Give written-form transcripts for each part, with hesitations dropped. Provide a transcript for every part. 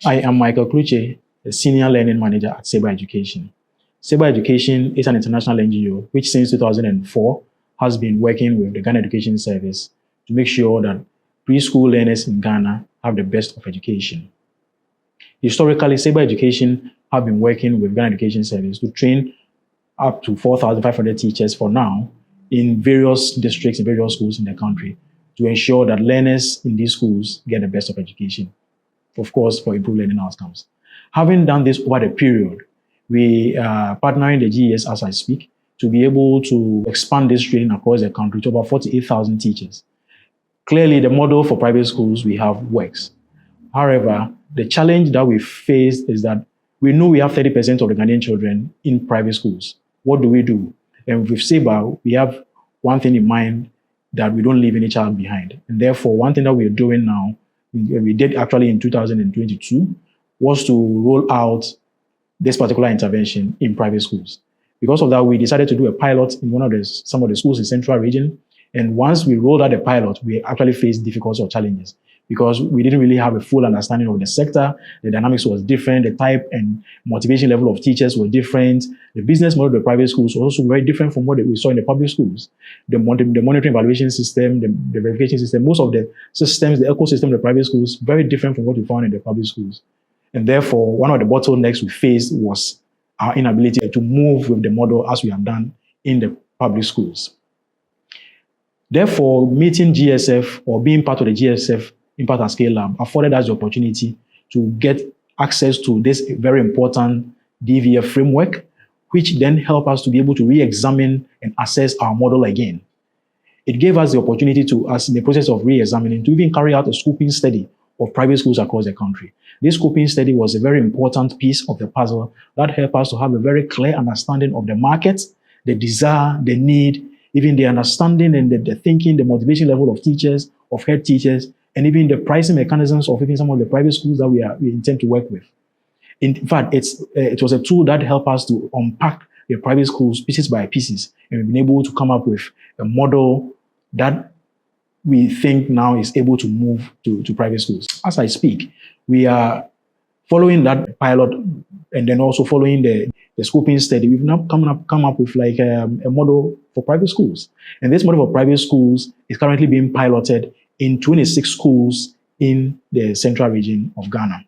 I am Michael Klutse, a Senior Learning Manager at Sabre Education. Sabre Education is an international NGO which since 2004 has been working with the Ghana Education Service to make sure that preschool learners in Ghana have the best of education. Historically, Sabre Education have been working with Ghana Education Service to train up to 4,500 teachers for now in various districts and various schools in the country to ensure that learners in these schools get the best of education, of course, for improved learning outcomes. Having done this over the period, we are partnering the GES as I speak to be able to expand this training across the country to about 48,000 teachers. Clearly, the model for private schools we have works. However, the challenge that we face is that we know we have 30% of the Ghanaian children in private schools. What do we do? And with Sabre, we have one thing in mind, that we don't leave any child behind. And therefore, one thing that we're doing now, we did actually in 2022, was to roll out this particular intervention in private schools. Because of that, we decided to do a pilot in some of the schools in Central Region. And once we rolled out the pilot, we actually faced difficulties or challenges because we didn't really have a full understanding of the sector. The dynamics was different. The type and motivation level of teachers were different. The business model of the private schools was also very different from what we saw in the public schools. The monitoring evaluation system, the verification system, most of the systems, the ecosystem of the private schools, very different from what we found in the public schools. And therefore, one of the bottlenecks we faced was our inability to move with the model as we have done in the public schools. Therefore, meeting GSF or being part of the GSF Impact and Scale Lab afforded us the opportunity to get access to this very important DVF framework, which then helped us to be able to re-examine and assess our model again. It gave us the opportunity to, as in the process of re-examining, to even carry out a scoping study of private schools across the country. This scoping study was a very important piece of the puzzle that helped us to have a very clear understanding of the market, the desire, the need, even the understanding and the thinking, the motivation level of teachers, of head teachers, and even the pricing mechanisms of even some of the private schools that we intend to work with. In fact, it was a tool that helped us to unpack the private schools pieces by pieces, and we've been able to come up with a model that we think now is able to move to private schools. As I speak, we are following that pilot and then also following the scoping study. We've now come up with like a model for private schools. And this model for private schools is currently being piloted in 26 schools in the central region of Ghana.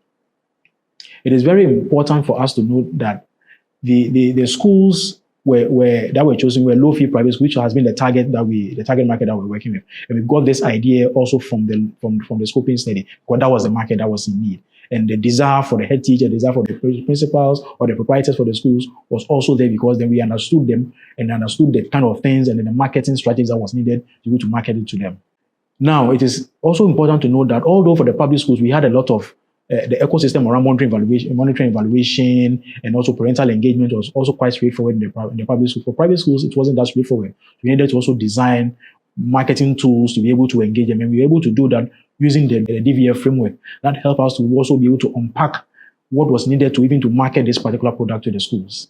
It is very important for us to note that the schools that were chosen were low-fee private schools, which has been the target market that we're working with. And we got this idea also from the scoping study, because that was the market that was in need. And the desire for the head teacher, the desire for the principals or the proprietors for the schools was also there, because then we understood them and understood the kind of things and then the marketing strategies that was needed to be able to market it to them. Now, it is also important to note that although for the public schools, we had a lot of the ecosystem around monitoring evaluation, and also parental engagement was also quite straightforward in the public schools. For private schools, it wasn't that straightforward. We needed to also design marketing tools to be able to engage them, and we were able to do that using the DVF framework. That helped us to also be able to unpack what was needed to even to market this particular product to the schools.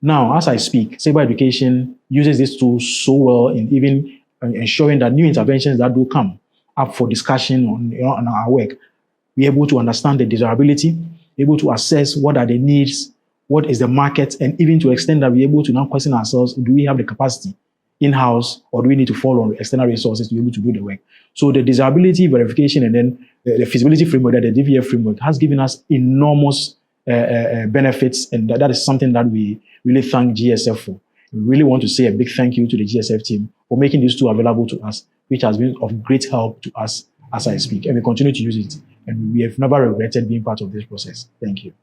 Now, as I speak, Sabre Education uses this tool so well in even ensuring that new interventions that do come up for discussion on our work, we're able to understand the desirability, able to assess what are the needs, what is the market, and even to extend that we're able to now question ourselves, do we have the capacity in-house or do we need to fall on external resources to be able to do the work? So the desirability verification and then the feasibility framework, that the DVF framework, has given us enormous benefits, and that is something that we really thank GSF for. We really want to say a big thank you to the GSF team for making these tools available to us, which has been of great help to us as I speak, and we continue to use it. And we have never regretted being part of this process. Thank you.